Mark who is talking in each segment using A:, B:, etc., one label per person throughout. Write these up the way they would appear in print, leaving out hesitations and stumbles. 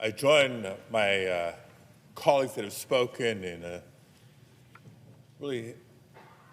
A: I join my colleagues that have spoken in really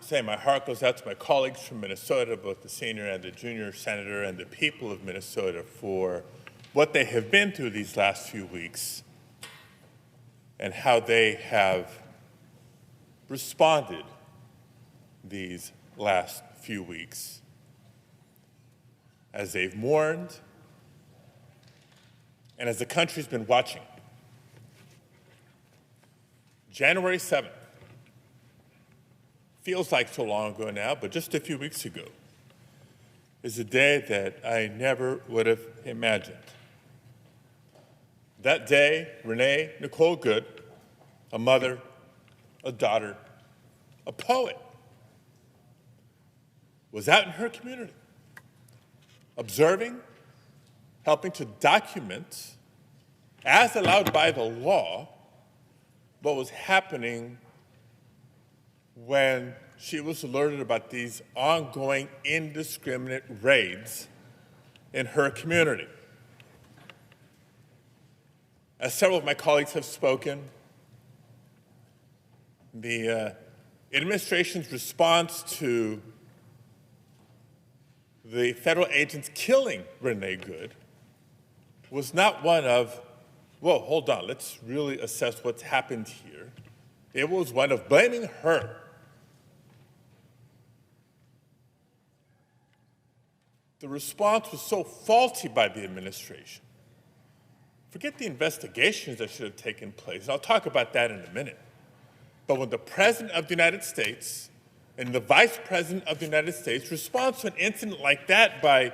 A: saying my heart goes out to my colleagues from Minnesota, both the senior and the junior senator, and the people of Minnesota for what they have been through these last few weeks and how they have responded these last few weeks as they've mourned and as the country's been watching. January 7th feels like so long ago now, but just a few weeks ago is a day that I never would have imagined. That day, Renee Nicole Good, a mother, a daughter, a poet, was out in her community, observing, helping to document, as allowed by the law, what was happening when she was alerted about these ongoing indiscriminate raids in her community. As several of my colleagues have spoken, the administration's response to the federal agents killing Renee Good was not one of, whoa, hold on, let's really assess what's happened here. It was one of blaming her. The response was so faulty by the administration. Forget the investigations that should have taken place, and I'll talk about that in a minute. But when the President of the United States and the Vice President of the United States respond to an incident like that by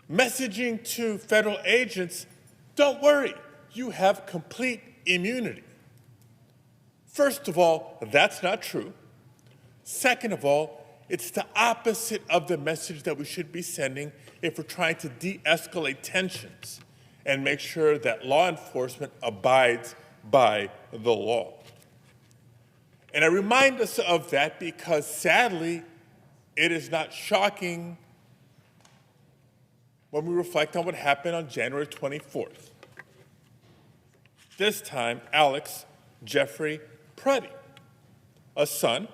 A: messaging to federal agents, don't worry, you have complete immunity. First of all, that's not true. Second of all, it's the opposite of the message that we should be sending if we're trying to de-escalate tensions and make sure that law enforcement abides by the law. And I remind us of that because, sadly, it is not shocking when we reflect on what happened on January 24th. This time, Alex Jeffrey Pruddy, a son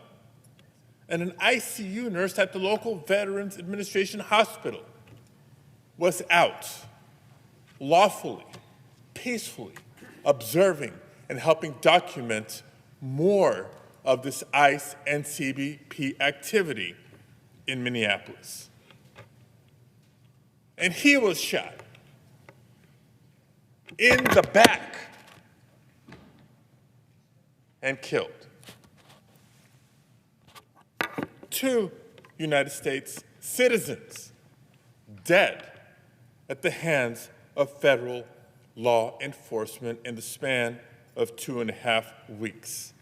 A: and an ICU nurse at the local Veterans Administration hospital, was out lawfully, peacefully, observing and helping document more of this ICE and CBP activity in Minneapolis. And he was shot in the back and killed. 2 United States citizens dead at the hands of federal law enforcement in the span of 2.5 weeks.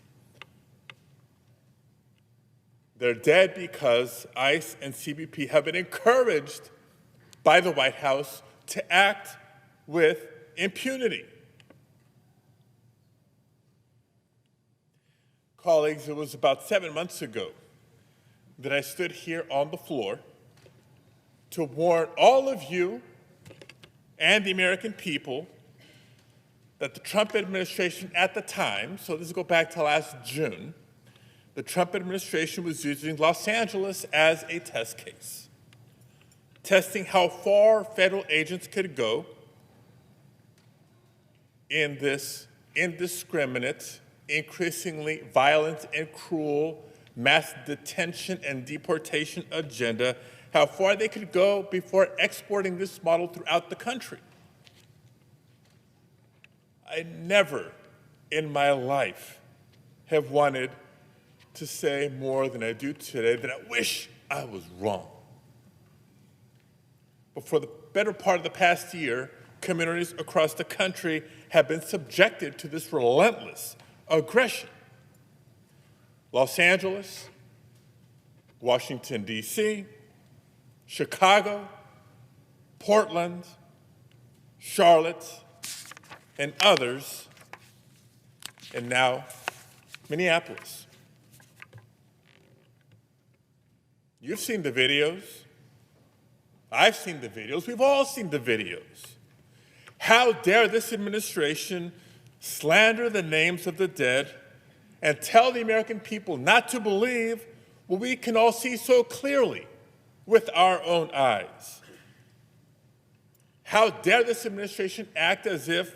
A: They're dead because ICE and CBP have been encouraged by the White House to act with impunity. Colleagues, it was about 7 months ago that I stood here on the floor to warn all of you and the American people that the Trump administration at the time, so this will go back to last June, the Trump administration was using Los Angeles as a test case, testing how far federal agents could go in this indiscriminate, increasingly violent and cruel mass detention and deportation agenda, how far they could go before exporting this model throughout the country. I never in my life have wanted to say more than I do today that I wish I was wrong. But for the better part of the past year, communities across the country have been subjected to this relentless aggression. Los Angeles, Washington, D.C., Chicago, Portland, Charlotte, and others, and now Minneapolis. You've seen the videos. I've seen the videos. We've all seen the videos. How dare this administration slander the names of the dead and tell the American people not to believe what we can all see so clearly with our own eyes? How dare this administration act as if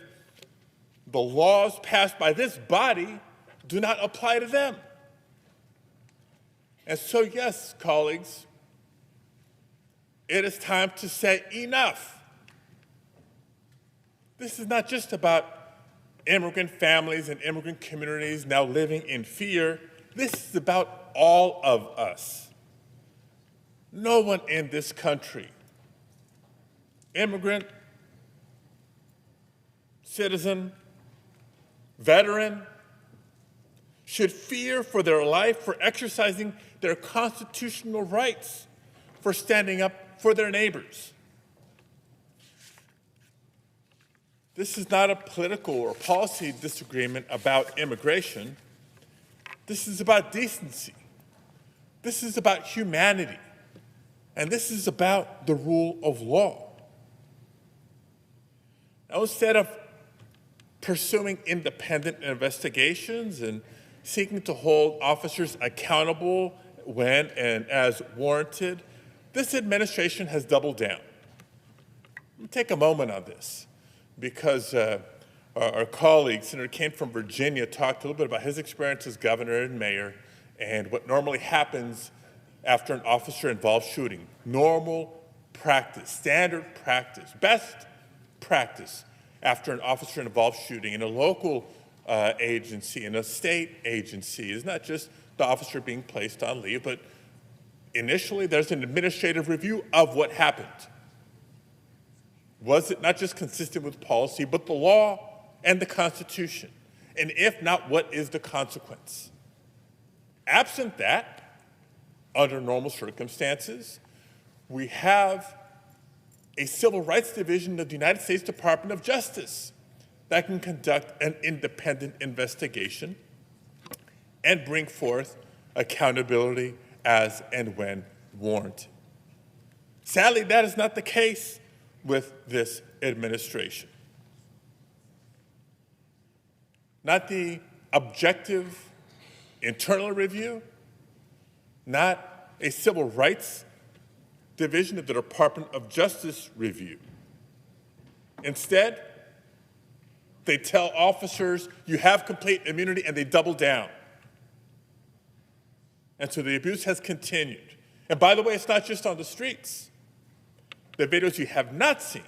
A: the laws passed by this body do not apply to them? And so, yes, colleagues, it is time to say enough. This is not just about immigrant families and immigrant communities now living in fear. This is about all of us. No one in this country, immigrant, citizen, veteran, should fear for their life, for exercising their constitutional rights, for standing up for their neighbors. This is not a political or policy disagreement about immigration. This is about decency. This is about humanity. And this is about the rule of law. Now, instead of pursuing independent investigations and seeking to hold officers accountable when and as warranted, this administration has doubled down. Let me take a moment on this, because our colleague, Senator Kane from Virginia, talked a little bit about his experience as governor and mayor and what normally happens after an officer-involved shooting. Normal practice, standard practice, best practice after an officer-involved shooting in a local agency, in a state agency, is not just the officer being placed on leave, but initially there's an administrative review of what happened. Was it not just consistent with policy, but the law and the Constitution? And if not, what is the consequence? Absent that, under normal circumstances, we have a civil rights division of the United States Department of Justice that can conduct an independent investigation and bring forth accountability as and when warranted. Sadly, that is not the case with this administration. Not the objective internal review, not a civil rights division of the Department of Justice review. Instead, they tell officers, you have complete immunity, and they double down. And so the abuse has continued. And by the way, it's not just on the streets. The videos you have not seen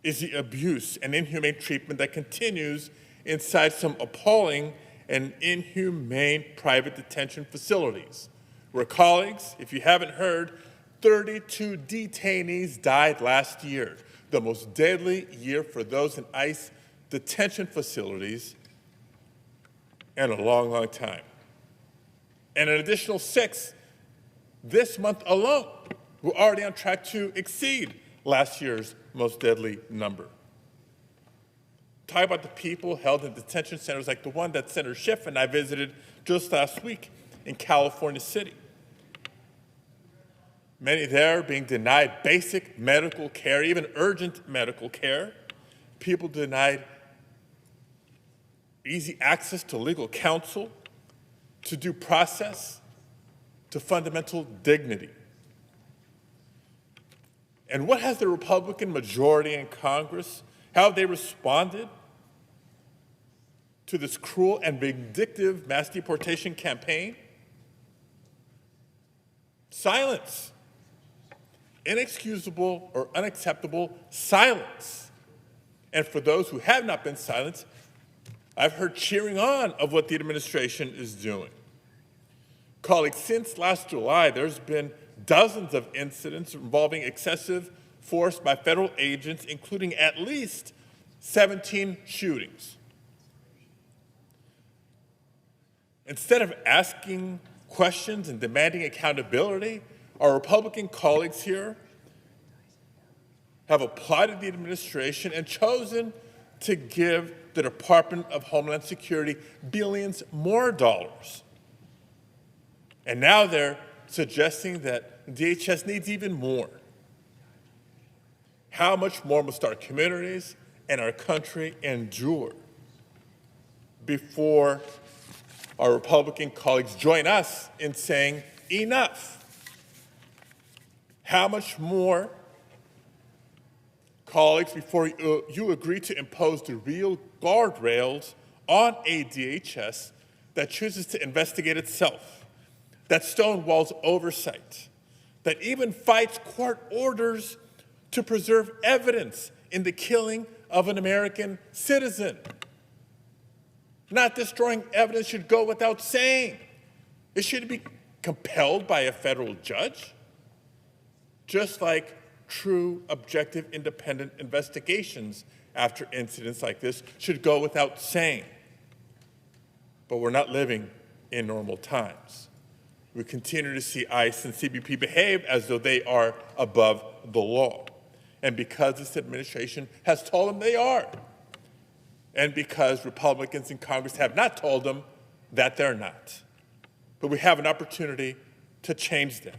A: is the abuse and inhumane treatment that continues inside some appalling and inhumane private detention facilities, where, colleagues, if you haven't heard, 32 detainees died last year, the most deadly year for those in ICE detention facilities in a long, long time. And an additional 6 this month alone. We're already on track to exceed last year's most deadly number. Talk about the people held in detention centers like the one that Senator Schiff and I visited just last week in California City. Many there being denied basic medical care, even urgent medical care. People denied easy access to legal counsel, to due process, to fundamental dignity. And what has the Republican majority in Congress, how have they responded to this cruel and vindictive mass deportation campaign? Silence. Inexcusable or unacceptable silence. And for those who have not been silenced, I've heard cheering on of what the administration is doing. Colleagues, since last July, there's been dozens of incidents involving excessive force by federal agents, including at least 17 shootings. Instead of asking questions and demanding accountability, our Republican colleagues here have applauded the administration and chosen to give the Department of Homeland Security billions more dollars. And now they're suggesting that DHS needs even more. How much more must our communities and our country endure before our Republican colleagues join us in saying enough? How much more, colleagues, before you agree to impose the real guardrails on a DHS that chooses to investigate itself, that stonewalls oversight, that even fights court orders to preserve evidence in the killing of an American citizen? Not destroying evidence should go without saying. It should be compelled by a federal judge, just like true, objective, independent investigations after incidents like this should go without saying. But we're not living in normal times. We continue to see ICE and CBP behave as though they are above the law. And because this administration has told them they are, and because Republicans in Congress have not told them that they're not. But we have an opportunity to change them,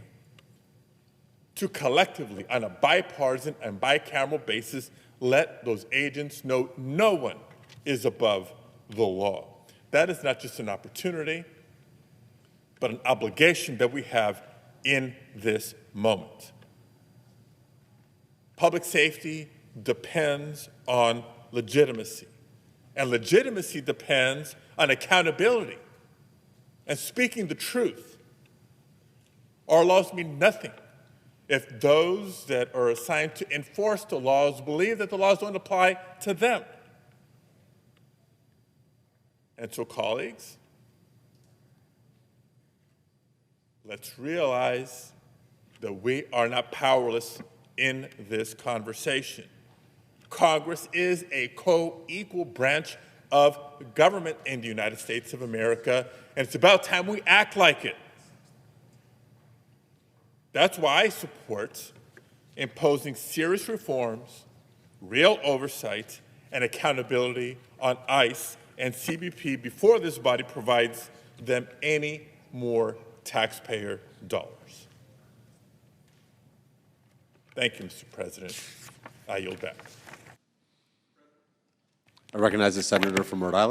A: to collectively, on a bipartisan and bicameral basis, let those agents know no one is above the law. That is not just an opportunity, but an obligation that we have in this moment. Public safety depends on legitimacy, and legitimacy depends on accountability and speaking the truth. Our laws mean nothing if those that are assigned to enforce the laws believe that the laws don't apply to them. And so, colleagues, let's realize that we are not powerless in this conversation. Congress is a co-equal branch of government in the United States of America, and it's about time we act like it. That's why I support imposing serious reforms, real oversight, and accountability on ICE and CBP before this body provides them any more taxpayer dollars. Thank you, Mr. President. I yield back.
B: I recognize the senator from Rhode Island.